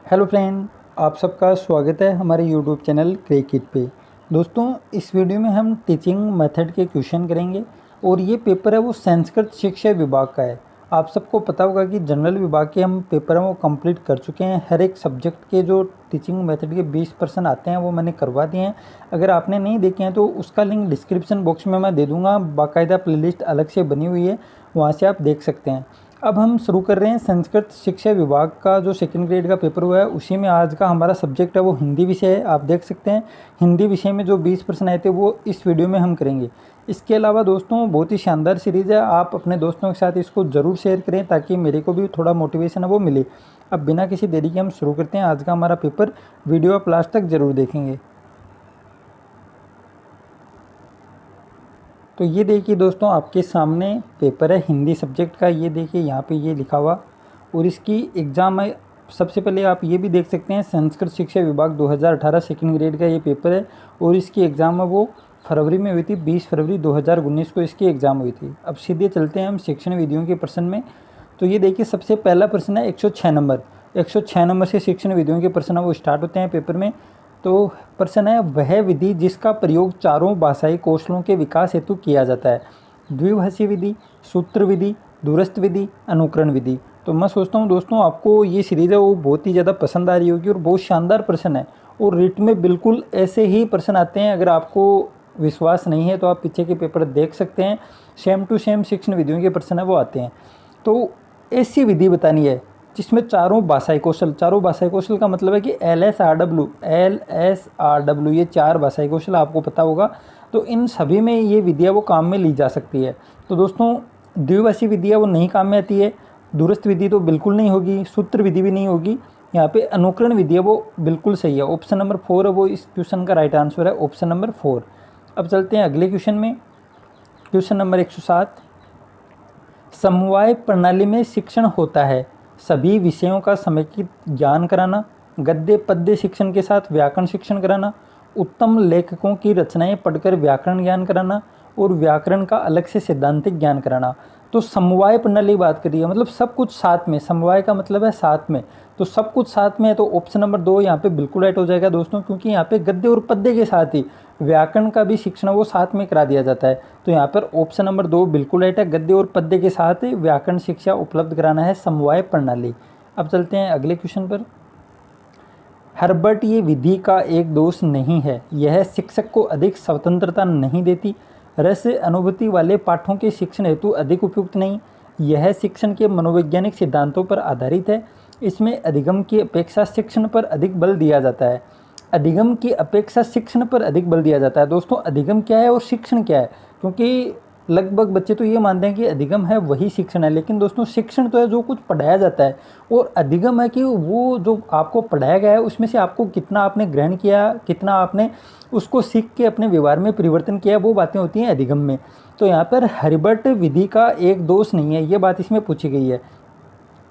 Hello friend, आप सबका स्वागत है हमारे यूट्यूब चैनल क्रैक इट पे। दोस्तों, इस वीडियो में हम टीचिंग मेथड के क्वेश्चन करेंगे और ये पेपर है वो संस्कृत शिक्षा विभाग का है। आप सबको पता होगा कि जनरल विभाग के हम पेपर हैं वो कंप्लीट कर चुके हैं। हर एक सब्जेक्ट के जो टीचिंग मेथड के 20% आते हैं वो मैंने करवा दिए हैं। अगर आपने नहीं देखे हैं तो उसका लिंक डिस्क्रिप्शन बॉक्स में मैं दे दूँगा। बाकायदा प्लेलिस्ट अलग से बनी हुई है, वहाँ से आप देख सकते हैं। अब हम शुरू कर रहे हैं संस्कृत शिक्षा विभाग का जो सेकंड ग्रेड का पेपर हुआ है, उसी में आज का हमारा सब्जेक्ट है वो हिंदी विषय है। आप देख सकते हैं हिंदी विषय में जो 20% आए थे वो इस वीडियो में हम करेंगे। इसके अलावा दोस्तों, बहुत ही शानदार सीरीज़ है, आप अपने दोस्तों के साथ इसको ज़रूर शेयर करें ताकि मेरे को भी थोड़ा मोटिवेशन है वो मिले। अब बिना किसी देरी के हम शुरू करते हैं आज का हमारा पेपर। वीडियो आप लास्ट तक ज़रूर देखेंगे। तो ये देखिए दोस्तों, आपके सामने पेपर है हिंदी सब्जेक्ट का। ये देखिए यहाँ पे ये लिखा हुआ और इसकी एग्ज़ाम है। सबसे पहले आप ये भी देख सकते हैं संस्कृत शिक्षा विभाग 2018 सेकंड ग्रेड का ये पेपर है और इसकी एग्ज़ाम है वो फरवरी में हुई थी। 20 फरवरी 2019 को इसकी एग्ज़ाम हुई थी। अब सीधे चलते हैं हम शिक्षण विधियों के प्रश्न में। तो ये देखिए सबसे पहला प्रश्न है 106 नंबर। 106 नंबर से शिक्षण विधियों के प्रश्न वो स्टार्ट होते हैं पेपर में। तो प्रश्न है, वह विधि जिसका प्रयोग चारों भाषाई कौशलों के विकास हेतु किया जाता है। द्विभाषी विधि, सूत्र विधि, दूरस्थ विधि, अनुकरण विधि। तो मैं सोचता हूँ दोस्तों आपको ये सीरीज़ है वो बहुत ही ज़्यादा पसंद आ रही होगी और बहुत शानदार प्रश्न है और रिट में बिल्कुल ऐसे ही प्रश्न आते हैं। अगर आपको विश्वास नहीं है तो आप पीछे के पेपर देख सकते हैं, सेम टू सेम शिक्षण विधियों के प्रश्न है वो आते हैं। तो ऐसी विधि बतानी है जिसमें चारों भाषाई कौशल का मतलब है कि LSRW ये 4 भाषाई कौशल आपको पता होगा। तो इन सभी में ये विधियाँ वो काम में ली जा सकती है। तो दोस्तों, द्विभाषी विधियाँ वो नहीं काम में आती है, दूरस्थ विधि तो बिल्कुल नहीं होगी, सूत्र विधि भी नहीं होगी। यहाँ पे अनुकरण विधि है वो बिल्कुल सही है। ऑप्शन नंबर 4 है वो इस क्वेश्चन का राइट आंसर है, ऑप्शन नंबर 4। अब चलते हैं अगले क्वेश्चन में। क्वेश्चन नंबर 107, समवाय प्रणाली में शिक्षण होता है सभी विषयों का समेकित ज्ञान कराना, गद्य पद्य शिक्षण के साथ व्याकरण शिक्षण कराना, उत्तम लेखकों की रचनाएं पढ़कर व्याकरण ज्ञान कराना और व्याकरण का अलग से सैद्धांतिक ज्ञान कराना। तो समवाय प्रणाली बात करिए, मतलब सब कुछ साथ में। समवाय का मतलब है साथ में, तो सब कुछ साथ में है। तो ऑप्शन नंबर 2 यहाँ पे बिल्कुल राइट हो जाएगा दोस्तों, क्योंकि यहाँ पे गद्य और पद्य के साथ ही व्याकरण का भी शिक्षण वो साथ में करा दिया जाता है। तो यहाँ पर ऑप्शन नंबर 2 बिल्कुल राइट है, गद्य और पद्य के साथ व्याकरण शिक्षा उपलब्ध कराना है समवाय प्रणाली। अब चलते हैं अगले क्वेश्चन पर। हर्बर्ट, ये विधि का एक दोष नहीं है, यह शिक्षक को अधिक स्वतंत्रता नहीं देती, रस अनुभूति वाले पाठों के शिक्षण हेतु अधिक उपयुक्त नहीं, यह शिक्षण के मनोवैज्ञानिक सिद्धांतों पर आधारित है, इसमें अधिगम की अपेक्षा शिक्षण पर अधिक बल दिया जाता है। अधिगम की अपेक्षा शिक्षण पर अधिक बल दिया जाता है। दोस्तों, अधिगम क्या है और शिक्षण क्या है? क्योंकि लगभग बच्चे तो ये मानते हैं कि अधिगम है वही शिक्षण है, लेकिन दोस्तों शिक्षण तो है जो कुछ पढ़ाया जाता है और अधिगम है कि वो जो आपको पढ़ाया गया है उसमें से आपको कितना आपने ग्रहण किया, कितना आपने उसको सीख के अपने व्यवहार में परिवर्तन किया, वो बातें होती हैं अधिगम में। तो यहाँ पर हर्बर्ट विधि का एक दोष नहीं है, ये बात इसमें पूछी गई है।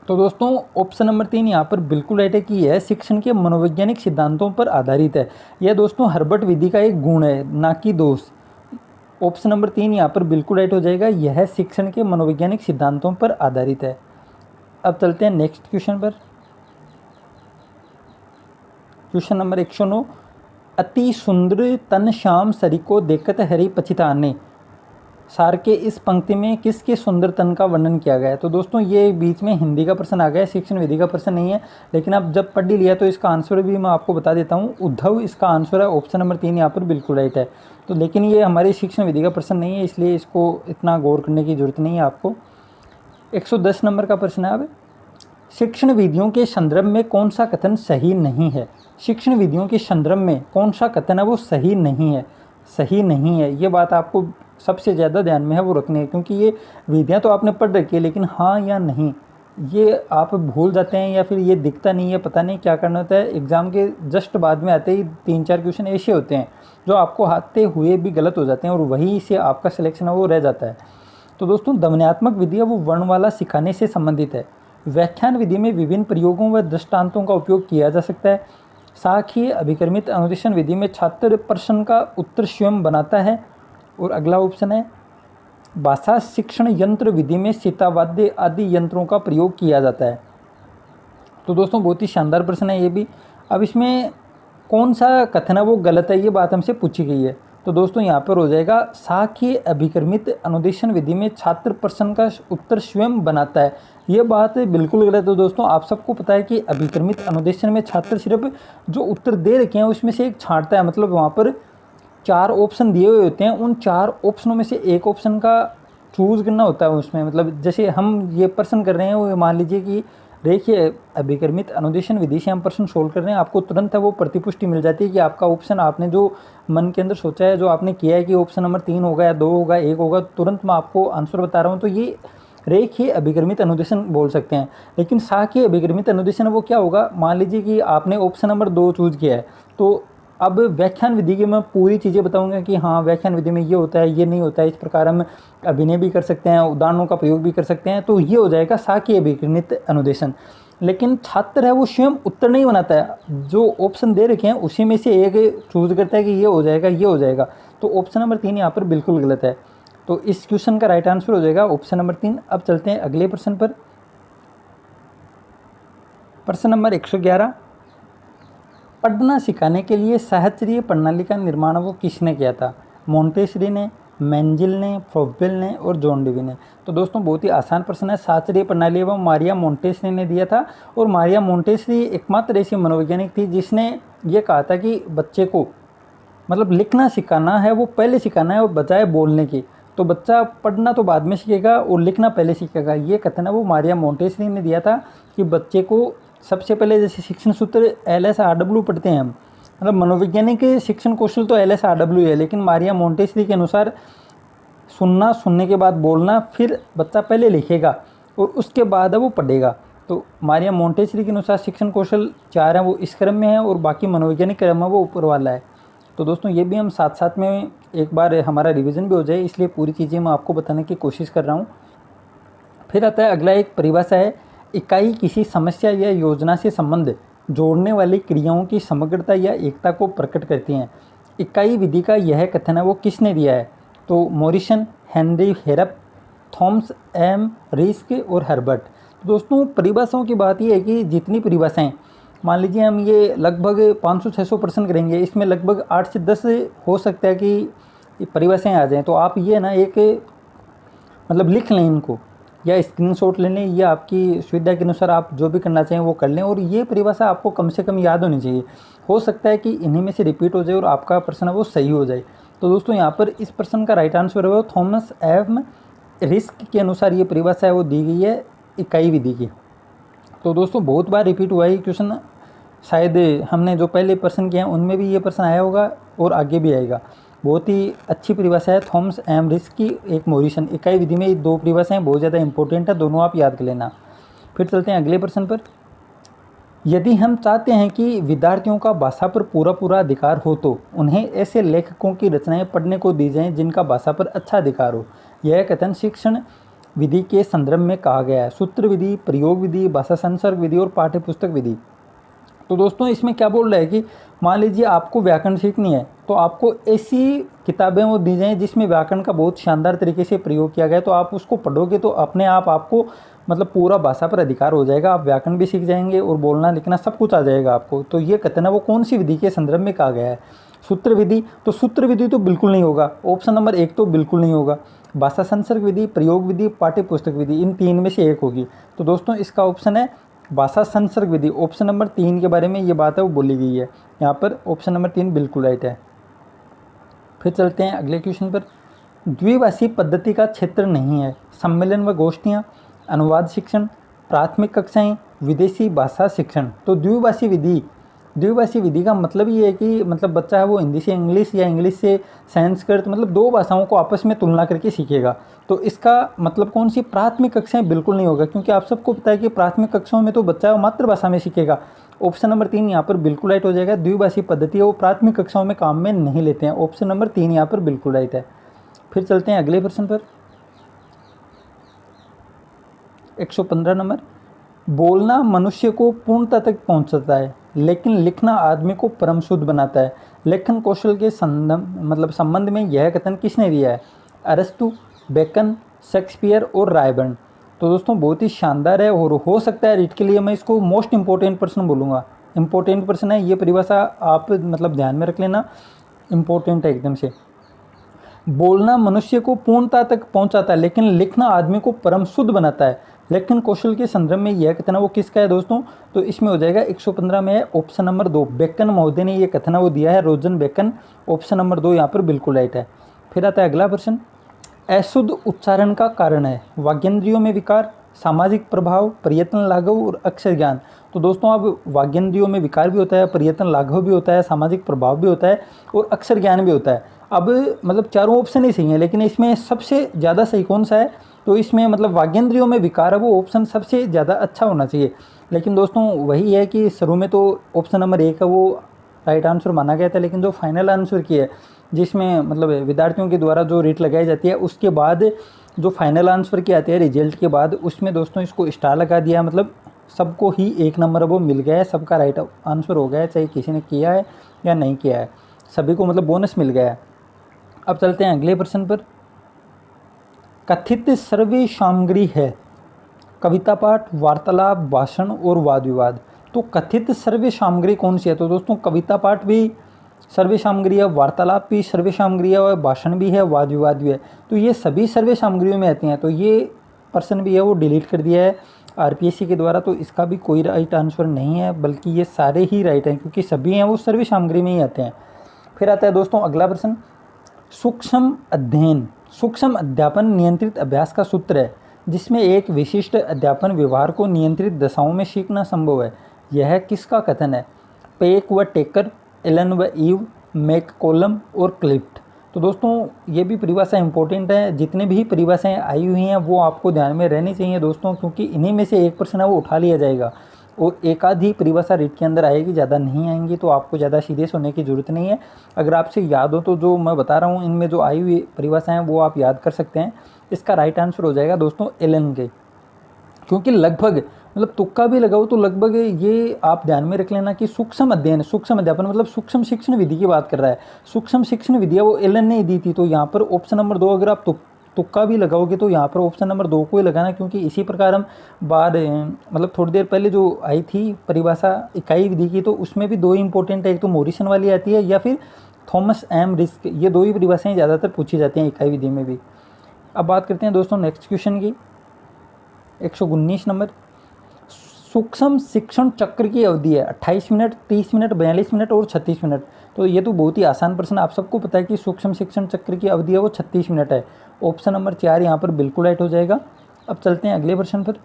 तो दोस्तों, ऑप्शन नंबर 3 यहाँ पर बिल्कुल राइट है कि यह शिक्षण के मनोवैज्ञानिक सिद्धांतों पर आधारित है। यह दोस्तों हर्बर्ट विधि का एक गुण है, ना कि दोष। ऑप्शन नंबर 3 यहाँ पर बिल्कुल राइट हो जाएगा, यह शिक्षण के मनोवैज्ञानिक सिद्धांतों पर आधारित है। अब चलते हैं नेक्स्ट क्वेश्चन पर। क्वेश्चन नंबर 109, अति सुंदर तन श्याम सरिको देखत हरि पछिताने, सार के इस पंक्ति में किसके सुंदर तन का वर्णन किया गया है? तो दोस्तों, ये बीच में हिंदी का प्रश्न आ गया है, शिक्षण विधि का प्रश्न नहीं है, लेकिन आप जब पढ़ ही लिया तो इसका आंसर भी मैं आपको बता देता हूँ। उद्धव इसका आंसर है, ऑप्शन नंबर 3 यहाँ पर बिल्कुल राइट है। तो लेकिन ये हमारे शिक्षण विधि का प्रश्न नहीं है, इसलिए इसको इतना गौर करने की जरूरत नहीं है आपको। 110 नंबर का प्रश्न है। अब शिक्षण विधियों के संदर्भ में कौन सा कथन सही नहीं है? शिक्षण विधियों के संदर्भ में कौन सा कथन है वो सही नहीं है? सही नहीं है, ये बात आपको सबसे ज़्यादा ध्यान में है वो रखनी है, क्योंकि ये विधियाँ तो आपने पढ़ रखी है लेकिन हाँ या नहीं ये आप भूल जाते हैं या फिर ये दिखता नहीं है, पता नहीं क्या करना होता है। एग्ज़ाम के जस्ट बाद में आते ही 3-4 क्वेश्चन ऐसे होते हैं जो आपको आते हुए भी गलत हो जाते हैं और वहीं से आपका सिलेक्शन है वो रह जाता है। तो दोस्तों, ध्वन्यात्मक विधि है वो वर्णमाला सिखाने से संबंधित है। व्याख्यान विधि में विभिन्न प्रयोगों व दृष्टांतों का उपयोग किया जा सकता है। साखी अभिक्रमित अनुदेशन विधि में छात्र प्रश्न का उत्तर स्वयं बनाता है। और अगला ऑप्शन है, भाषा शिक्षण यंत्र विधि में सीतावाद्य आदि यंत्रों का प्रयोग किया जाता है। तो दोस्तों बहुत ही शानदार प्रश्न है ये भी। अब इसमें कौन सा कथन है वो गलत है, ये बात हमसे पूछी गई है। तो दोस्तों यहाँ पर हो जाएगा साक्ष्य अभिक्रमित अनुदेशन विधि में छात्र प्रश्न का उत्तर स्वयं बनाता है। ये बात बिल्कुल गलत है दोस्तों। आप सबको पता है कि अभिक्रमित अनुदेशन में छात्र सिर्फ जो उत्तर दे रखे हैं उसमें से एक छांटता है, मतलब वहाँ पर 4 ऑप्शन दिए हुए होते हैं, उन 4 ऑप्शनों में से एक ऑप्शन का चूज़ करना होता है उसमें। मतलब जैसे हम ये प्रश्न कर रहे हैं, वो मान लीजिए कि देखिए अभिक्रमित अनुदेशन विधि से हम प्रश्न सोल्व कर रहे हैं, आपको तुरंत है वो प्रतिपुष्टि मिल जाती है कि आपका ऑप्शन, आपने जो मन के अंदर सोचा है, जो आपने किया है कि ऑप्शन नंबर 3 होगा या 2 होगा, 1 होगा, तुरंत मैं आपको आंसर बता रहा हूँ। तो ये रेखीय अभिक्रमित अनुदेशन बोल सकते हैं। लेकिन साक्ष्य अभिक्रमित अनुदेशन वो क्या होगा, मान लीजिए कि आपने ऑप्शन नंबर 2 चूज़ किया है, तो अब व्याख्यान विधि की मैं पूरी चीज़ें बताऊंगा कि हाँ व्याख्यान विधि में ये होता है, ये नहीं होता है, इस प्रकार हम अभिनय भी कर सकते हैं, उदाहरणों का प्रयोग भी कर सकते हैं। तो ये हो जाएगा साक्ष्य अभिक्रमित अनुदेशन। लेकिन छात्र है वो स्वयं उत्तर नहीं बनाता है, जो ऑप्शन दे रखे हैं उसी में से एक चूज़ करता है कि ये हो जाएगा, ये हो जाएगा। तो ऑप्शन नंबर 3 यहाँ पर बिल्कुल गलत है। तो इस क्वेश्चन का राइट आंसर हो जाएगा ऑप्शन नंबर 3। अब चलते हैं अगले प्रश्न पर। प्रश्न नंबर 111, पढ़ना सिखाने के लिए सहचर्य प्रणाली का निर्माण वो किसने किया था? मोंटेसरी ने, मेंजिल ने, फ्रोबेल ने और जॉन डेवी ने। तो दोस्तों बहुत ही आसान प्रश्न है। सहचर्य प्रणाली वो मारिया मोंटेसरी ने दिया था, और मारिया मोंटेसरी एकमात्र ऐसी मनोवैज्ञानिक थी जिसने ये कहा था कि बच्चे को मतलब लिखना सिखाना है वो पहले सिखाना है, और बजाय बोलने की। तो बच्चा पढ़ना तो बाद में सीखेगा और लिखना पहले सीखेगा, ये कथन है वो मारिया मोंटेसरी ने दिया था कि बच्चे को सबसे पहले, जैसे शिक्षण सूत्र LSRW पढ़ते हैं हम, मतलब मनोवैज्ञानिक शिक्षण कौशल तो LSRW है, लेकिन मारिया मोंटेसरी के अनुसार सुनना, सुनने के बाद बोलना, फिर बच्चा पहले लिखेगा और उसके बाद वो पढ़ेगा। तो मारिया मोंटेसरी के अनुसार शिक्षण कौशल 4 हैं वो इस क्रम में है, और बाकी मनोवैज्ञानिक क्रम है वो ऊपर वाला है। तो दोस्तों ये भी हम साथ साथ में एक बार हमारा रिवीजन भी हो जाए, इसलिए पूरी चीज़ें मैं आपको बताने की कोशिश कर रहा हूँ। फिर आता है अगला एक परिभाषा है, इकाई किसी समस्या या योजना से संबंध जोड़ने वाली क्रियाओं की समग्रता या एकता को प्रकट करती हैं। इकाई विधि का यह कथन है वो किसने दिया है? तो Morrison, Henry Harap, Thomas M Risk और हर्बर्ट। तो दोस्तों परिभाषाओं की बात यह है कि जितनी परिभाषाएं, मान लीजिए हम ये लगभग 500-600 प्रश्न करेंगे, इसमें लगभग 8 से 10 हो सकता है कि परिभाषाएं आ जाएं। तो आप ये ना एक मतलब लिख लें इनको, या स्क्रीनशॉट ले लें, या आपकी सुविधा के अनुसार आप जो भी करना चाहें वो कर लें, और ये परिभाषा आपको कम से कम याद होनी चाहिए। हो सकता है कि इन्हीं में से रिपीट हो जाए और आपका प्रश्न वो सही हो जाए। तो दोस्तों यहाँ पर इस प्रश्न का राइट आंसर है थॉमस एम रिस्क के अनुसार ये परिभाषा है वो दी गई है इकाई विधि की। तो दोस्तों बहुत बार रिपीट हुआ है क्वेश्चन, शायद हमने जो पहले प्रश्न किए हैं उनमें भी ये प्रश्न आया होगा और आगे भी आएगा। बहुत ही अच्छी परिभाषा है थॉमस एम रिस्क की, एक मॉरिसन। इकाई विधि में 2 परिभाषाएं बहुत ज़्यादा इंपॉर्टेंट है, दोनों आप याद कर लेना। फिर चलते हैं अगले प्रश्न पर। यदि हम चाहते हैं कि विद्यार्थियों का भाषा पर पूरा अधिकार हो तो उन्हें ऐसे लेखकों की रचनाएं पढ़ने को दी जाएं जिनका भाषा पर अच्छा अधिकार हो। यह कथन शिक्षण विधि के संदर्भ में कहा गया है। सूत्र विधि, प्रयोग विधि, भाषा संसर्ग विधि और पाठ्य पुस्तक विधि। तो दोस्तों इसमें क्या बोल रहा है कि मान लीजिए आपको व्याकरण सीखनी है, तो आपको ऐसी किताबें वो दी जाएँ जिसमें व्याकरण का बहुत शानदार तरीके से प्रयोग किया गया है। तो आप उसको पढ़ोगे तो अपने आप आपको मतलब पूरा भाषा पर अधिकार हो जाएगा, आप व्याकरण भी सीख जाएंगे और बोलना लिखना सब कुछ आ जाएगा आपको। तो ये कथन है वो कौन सी विधि के संदर्भ में कहा गया है? सूत्र विधि। तो सूत्र विधि तो बिल्कुल नहीं होगा, ऑप्शन नंबर 1 तो बिल्कुल नहीं होगा। भाषा संसर्ग विधि, प्रयोग विधि, पाठ्य पुस्तक विधि, इन 3 में से एक होगी। तो दोस्तों इसका ऑप्शन है भाषा संसर्ग विधि। ऑप्शन नंबर 3 के बारे में ये बात है वो बोली गई है यहाँ पर, ऑप्शन नंबर 3 बिल्कुल राइट है। फिर चलते हैं अगले क्वेश्चन पर। द्विभाषी पद्धति का क्षेत्र नहीं है। सम्मेलन व गोष्ठियाँ, अनुवाद शिक्षण, प्राथमिक कक्षाएं, विदेशी भाषा शिक्षण। तो द्विभाषी विधि का मतलब ये है कि मतलब बच्चा है वो हिंदी से इंग्लिश या इंग्लिश से संस्कृत, मतलब 2 भाषाओं को आपस में तुलना करके सीखेगा। तो इसका मतलब कौन सी? प्राथमिक कक्षाएं बिल्कुल नहीं होगा, क्योंकि आप सबको पता है कि प्राथमिक कक्षाओं में तो बच्चा मातृभाषा में सीखेगा। ऑप्शन नंबर 3 यहाँ पर बिल्कुल राइट हो जाएगा। द्विभाषी पद्धति है वो प्राथमिक कक्षाओं में काम में नहीं लेते हैं। ऑप्शन नंबर 3 यहाँ पर बिल्कुल राइट है। फिर चलते हैं अगले प्रश्न पर। 115 नंबर। बोलना मनुष्य को पूर्णता तक पहुंचाता है, लेकिन लिखना आदमी को परम शुद्ध बनाता है। लेखन कौशल के संबंध में यह कथन किसने दिया है? अरस्तु, बेकन, शेक्सपियर और रायबर्न। तो दोस्तों बहुत ही शानदार है और हो सकता है रीट के लिए मैं इसको मोस्ट इंपॉर्टेंट प्रश्न बोलूँगा। इंपॉर्टेंट प्रश्न है, ये परिभाषा आप मतलब ध्यान में रख लेना, इंपॉर्टेंट है एकदम से। बोलना मनुष्य को पूर्णता तक पहुंचाता है, लेकिन लिखना आदमी को परम शुद्ध बनाता है। लेखन कौशल के संदर्भ में यह कथन वो किसका है दोस्तों? तो इसमें हो जाएगा 115 में है ऑप्शन नंबर 2, बेकन महोदय ने ये कथन वो दिया है, रोजन बेकन। ऑप्शन नंबर 2 यहाँ पर बिल्कुल राइट है। फिर आता है अगला प्रश्न, अशुद्ध उच्चारण का कारण है वाग्येंद्रियों में विकार, सामाजिक प्रभाव, प्रयत्न लाघव और अक्षर ज्ञान। तो दोस्तों अब वाग्येंद्रियों में विकार भी होता है, प्रयत्न लाघव भी होता है, सामाजिक प्रभाव भी होता है और अक्षर ज्ञान भी होता है। अब मतलब चारों ऑप्शन ही सही हैं, लेकिन इसमें सबसे ज़्यादा सही कौन सा है? तो इसमें मतलब वाग्येंद्रियों में विकार है, वो ऑप्शन सबसे ज़्यादा अच्छा होना चाहिए। लेकिन दोस्तों वही है कि शुरू में तो ऑप्शन नंबर 1 है वो राइट आंसर माना गया था, लेकिन जो फाइनल आंसर की है, जिसमें मतलब विद्यार्थियों के द्वारा जो रेट लगाई जाती है, उसके बाद जो फाइनल आंसर की आती है रिजल्ट के बाद, उसमें दोस्तों इसको स्टार लगा दिया, मतलब सबको ही 1 नंबर वो मिल गया है, सबका राइट आंसर हो गया है, चाहे किसी ने किया है या नहीं किया है, सभी को मतलब बोनस मिल गया है। अब चलते हैं अगले प्रश्न पर। कथित सर्वे सामग्री है कविता पाठ, वार्तालाप, भाषण और वाद विवाद। तो कथित सर्वे सामग्री कौन सी है? तो दोस्तों कविता पाठ भी सर्वे सामग्री है, वार्तालाप भी सर्वे सामग्री है, और भाषण भी है, वाद विवाद भी है। तो ये सभी सर्वे सामग्रियों में आती हैं। तो ये पर्सन भी है वो डिलीट कर दिया है आरपीएससी के द्वारा, तो इसका भी कोई राइट आंसर नहीं है, बल्कि ये सारे ही राइट हैं, क्योंकि सभी हैं वो सर्वे सामग्री में ही आते हैं। फिर आता है दोस्तों अगला प्रश्न, सूक्ष्म अध्ययन सूक्ष्म अध्यापन नियंत्रित अभ्यास का सूत्र है, जिसमें एक विशिष्ट अध्यापन व्यवहार को नियंत्रित दशाओं में सीखना संभव है। यह किसका कथन है? पेक व टेकर, एलन व ईव, मैककोलम और क्लिफ्ट। तो दोस्तों ये भी परिभाषा इंपॉर्टेंट है, जितने भी परिभाषाएं आई हुई हैं वो आपको ध्यान में रहनी चाहिए दोस्तों, क्योंकि इन्हीं में से एक प्रश्न है वो उठा लिया जाएगा और एक आध ही परिभाषा रीट के अंदर आएगी, ज़्यादा नहीं आएंगी, तो आपको ज़्यादा सीरियस होने की ज़रूरत नहीं है। अगर आपसे याद हो तो जो मैं बता रहा हूँ इनमें जो आई हुई परिभाषाएं वो आप याद कर सकते हैं। इसका राइट आंसर हो जाएगा दोस्तों एलन के, क्योंकि लगभग मतलब तुक्का भी लगाओ तो लगभग ये आप ध्यान में रख लेना कि सूक्ष्म अध्ययन सूक्ष्म अध्यापन मतलब सूक्ष्म शिक्षण विधि की बात कर रहा है। सूक्ष्म शिक्षण विधियाँ वो एलन ने ही दी थी। तो यहाँ पर ऑप्शन नंबर 2 अगर आप तुक्का भी लगाओगे तो यहाँ पर ऑप्शन नंबर 2 को ही लगाना, क्योंकि इसी प्रकार हम बाद मतलब थोड़ी देर पहले जो आई थी परिभाषा इकाई विधि की, तो उसमें भी 2 ही इंपॉर्टेंट है, एक तो मॉरिसन वाली आती है या फिर थॉमस एम रिस्क, ये 2 ही परिभाषाएँ ज़्यादातर पूछी जाती हैं इकाई विधि में भी। अब बात करते हैं दोस्तों नेक्स्ट क्वेश्चन की, 119 नंबर। सूक्ष्म शिक्षण चक्र की अवधि है 28 मिनट, 30 मिनट, 42 मिनट और 36 मिनट। तो ये तो बहुत ही आसान प्रश्न, आप सबको पता है कि सूक्ष्म शिक्षण चक्र की अवधि है वो 36 मिनट है। ऑप्शन नंबर 4 यहाँ पर बिल्कुल राइट हो जाएगा। अब चलते हैं अगले प्रश्न पर।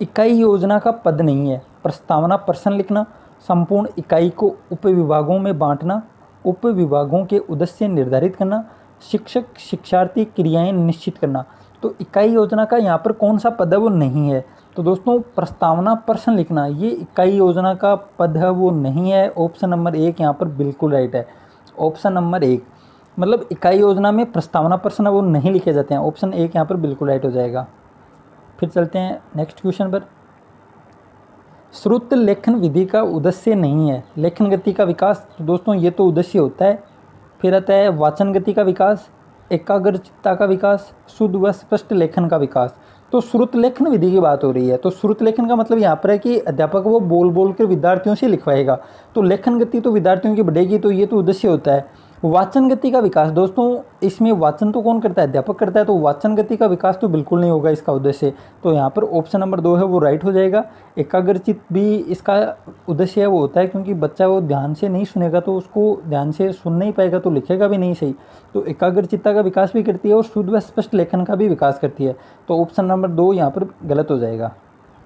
इकाई योजना का पद नहीं है प्रस्तावना प्रश्न लिखना, संपूर्ण इकाई को उपविभागों में बांटना, उपविभागों के उद्देश्य निर्धारित करना, शिक्षक शिक्षार्थी क्रियाएं निश्चित करना। तो इकाई योजना का यहाँ पर कौन सा पद है वो नहीं है। तो दोस्तों प्रस्तावना प्रश्न लिखना ये इकाई योजना का पद है वो नहीं है। ऑप्शन नंबर 1 यहाँ पर बिल्कुल राइट है। ऑप्शन नंबर 1 मतलब इकाई योजना में प्रस्तावना प्रश्न वो नहीं लिखे जाते हैं। ऑप्शन 1 यहाँ पर बिल्कुल राइट हो जाएगा। फिर चलते हैं नेक्स्ट क्वेश्चन पर। श्रुत लेखन विधि का उद्देश्य नहीं है लेखन गति का विकास। तो दोस्तों ये तो उद्देश्य होता है। फिर आता है वाचन गति का विकास, एकाग्रचित्ता का विकास, शुद्ध व स्पष्ट लेखन का विकास। तो श्रुत लेखन विधि की बात हो रही है। तो श्रुत लेखन का मतलब यहाँ पर है कि अध्यापक वो बोल बोल कर विद्यार्थियों से लिखवाएगा, तो लेखन गति तो विद्यार्थियों की बढ़ेगी, तो ये तो उद्देश्य होता है। वाचन गति का विकास दोस्तों इसमें वाचन तो कौन करता है? अध्यापक करता है, तो वाचन गति का विकास तो बिल्कुल नहीं होगा इसका उद्देश्य। तो यहाँ पर ऑप्शन नंबर 2 है वो राइट हो जाएगा। एकाग्रचित भी इसका उद्देश्य है वो होता है, क्योंकि बच्चा वो ध्यान से नहीं सुनेगा तो उसको ध्यान से सुन नहीं पाएगा तो लिखेगा भी नहीं सही। तो एकाग्रचित्ता का विकास भी करती है और शुद्ध व स्पष्ट लेखन का भी विकास करती है। तो ऑप्शन नंबर 2 यहाँ पर गलत हो जाएगा।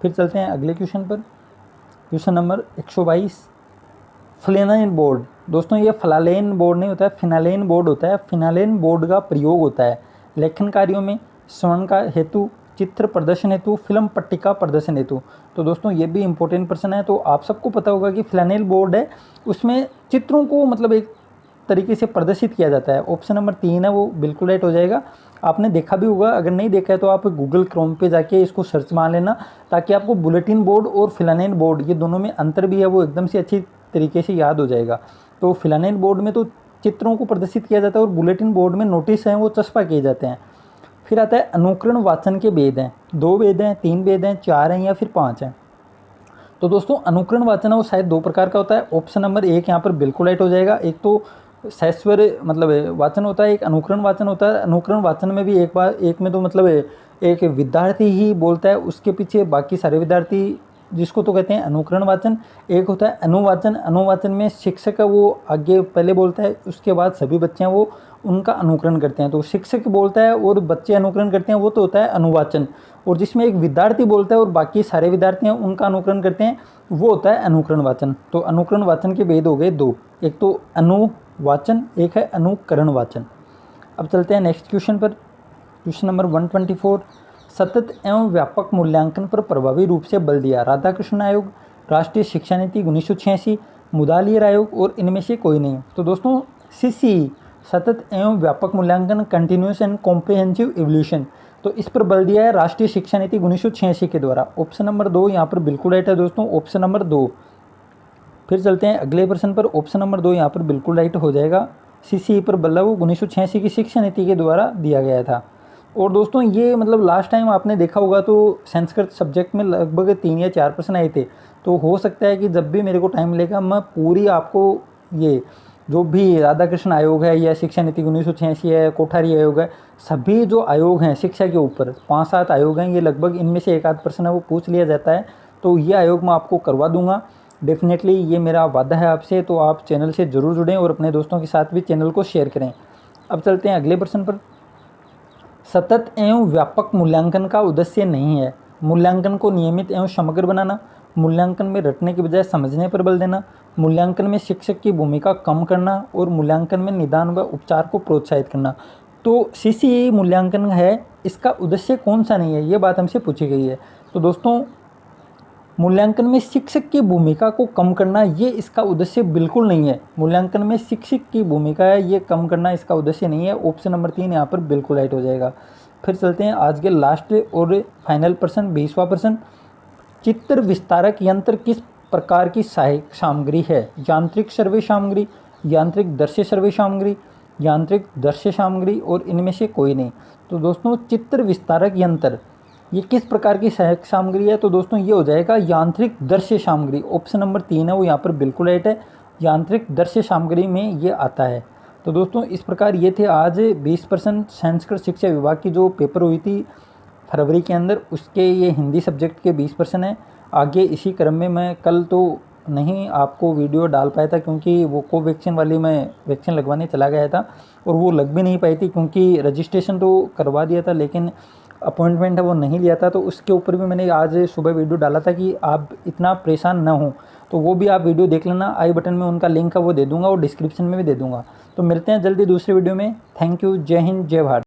फिर चलते हैं अगले क्वेश्चन पर। Question number 122। फ्लेनाइन बोर्ड। दोस्तों ये फ्लालेन बोर्ड नहीं होता है, फिनालेन बोर्ड होता है। फिनालेन बोर्ड का प्रयोग होता है लेखन कार्यों में, स्वर्ण का हेतु, चित्र प्रदर्शन हेतु, फिल्म पट्टिका प्रदर्शन हेतु। तो दोस्तों ये भी इंपॉर्टेंट प्रश्न है। तो आप सबको पता होगा कि फ्लैनेल बोर्ड है, उसमें चित्रों को मतलब एक तरीके से प्रदर्शित किया जाता है। ऑप्शन नंबर 3 है वो बिल्कुल राइट हो जाएगा। आपने देखा भी होगा, अगर नहीं देखा है तो आप गूगल क्रोम पे जाके इसको सर्च मार लेना, ताकि आपको बुलेटिन बोर्ड और फ्लैनेल बोर्ड ये दोनों में अंतर भी है वो एकदम से अच्छी तरीके से याद हो जाएगा। तो फ्लैनेल बोर्ड में तो चित्रों को प्रदर्शित किया जाता है और बुलेटिन बोर्ड में नोटिस हैं वो चस्पा किए जाते हैं। फिर आता है अनुकरण वाचन के भेद हैं, 2 भेद हैं, 3 भेद हैं, 4 हैं या फिर 5 हैं। तो दोस्तों अनुकरण वाचन है वो शायद 2 प्रकार का होता है। ऑप्शन नंबर 1 यहाँ पर बिल्कुल राइट हो जाएगा। एक तो सहस्वर मतलब वाचन होता है, एक अनुकरण वाचन होता है। अनुकरण वाचन में भी एक में तो मतलब एक विद्यार्थी ही बोलता है, उसके पीछे बाकी सारे विद्यार्थी, जिसको तो कहते हैं अनुकरण वाचन। एक होता है अनुवाचन। अनुवाचन में शिक्षक है वो आगे पहले बोलता है, उसके बाद सभी बच्चे हैं वो उनका अनुकरण करते हैं। तो शिक्षक बोलता है और बच्चे अनुकरण करते हैं, वो तो होता है अनुवाचन। और जिसमें एक विद्यार्थी बोलता है और बाकी सारे विद्यार्थी हैं उनका अनुकरण करते हैं, वो होता है अनुकरण वाचन। तो अनुकरण वाचन के भेद हो गए 2, एक तो अनुवाचन, एक है अनुकरण वाचन। अब चलते हैं नेक्स्ट क्वेश्चन पर। क्वेश्चन नंबर 124, सतत एवं व्यापक मूल्यांकन पर प्रभावी रूप से बल दिया राधाकृष्ण आयोग, राष्ट्रीय शिक्षा नीति 1986, मुदालियर आयोग और इनमें से कोई नहीं। तो दोस्तों सीसी सतत एवं व्यापक मूल्यांकन, कंटिन्यूस एंड कॉम्प्रिहेंसिव इवोल्यूशन, तो इस पर बल दिया है राष्ट्रीय शिक्षा नीति 1986 के द्वारा। ऑप्शन नंबर 2 यहाँ पर बिल्कुल राइट है दोस्तों, ऑप्शन नंबर 2। फिर चलते हैं अगले प्रश्न पर। ऑप्शन नंबर 2 यहाँ पर बिल्कुल राइट हो जाएगा। सीसी पर बल वो 1986 की शिक्षा नीति के द्वारा दिया गया था। और दोस्तों ये मतलब लास्ट टाइम आपने देखा होगा तो संस्कृत सब्जेक्ट में लगभग 3 या 4 प्रश्न आए थे। तो हो सकता है कि जब भी मेरे को टाइम मिलेगा मैं पूरी आपको ये जो भी राधाकृष्ण आयोग है या शिक्षा नीति 1986 है, कोठारी आयोग है, सभी जो आयोग हैं शिक्षा के ऊपर 5-7 आयोग हैं, ये लगभग इनमें से एक आध प्रश्न है वो पूछ लिया जाता है। तो ये आयोग मैं आपको करवा दूंगा डेफिनेटली, ये मेरा वादा है आपसे। तो आप चैनल से ज़रूर जुड़ें और अपने दोस्तों के साथ भी चैनल को शेयर करें। अब चलते हैं अगले प्रश्न पर। सतत एवं व्यापक मूल्यांकन का उद्देश्य नहीं है मूल्यांकन को नियमित एवं समग्र बनाना, मूल्यांकन में रटने के बजाय समझने पर बल देना, मूल्यांकन में शिक्षक की भूमिका कम करना और मूल्यांकन में निदान व उपचार को प्रोत्साहित करना। तो सीसीई मूल्यांकन है, इसका उद्देश्य कौन सा नहीं है, ये बात हमसे पूछी गई है। तो दोस्तों मूल्यांकन में शिक्षक की भूमिका को कम करना ये इसका उद्देश्य बिल्कुल नहीं है। मूल्यांकन में शिक्षक की भूमिका है ये कम करना इसका उद्देश्य नहीं है। ऑप्शन नंबर 3 यहाँ पर बिल्कुल राइट हो जाएगा। फिर चलते हैं आज के लास्ट और फाइनल प्रश्न, 20वां प्रश्न। चित्र विस्तारक यंत्र किस प्रकार की सहायक सामग्री है? यांत्रिक सर्वे सामग्री, यांत्रिक दृश्य सर्वे सामग्री, यांत्रिक दृश्य सामग्री और इनमें से कोई नहीं। तो दोस्तों चित्र विस्तारक यंत्र ये किस प्रकार की सहायक सामग्री है? तो दोस्तों ये हो जाएगा यांत्रिक दृश्य सामग्री। ऑप्शन नंबर 3 है वो यहाँ पर बिल्कुल राइट है, यांत्रिक दृश्य सामग्री में ये आता है। तो दोस्तों इस प्रकार ये थे आज 20% संस्कृत शिक्षा विभाग की जो पेपर हुई थी फरवरी के अंदर, उसके ये हिंदी सब्जेक्ट के 20% हैं। आगे इसी क्रम में मैं कल तो नहीं आपको वीडियो डाल पाया था क्योंकि वो कोवैक्सीन वाली मैं वैक्सीन लगवाने चला गया था और वो लग भी नहीं पाई थी क्योंकि रजिस्ट्रेशन तो करवा दिया था लेकिन अपॉइंटमेंट है वो नहीं लिया था। तो उसके ऊपर भी मैंने आज सुबह वीडियो डाला था कि आप इतना परेशान ना हो, तो वो भी आप वीडियो देख लेना। आई बटन में उनका लिंक है वो दे दूंगा और डिस्क्रिप्शन में भी दे दूंगा। तो मिलते हैं जल्दी दूसरे वीडियो में। थैंक यू, जय हिंद, जय भारत।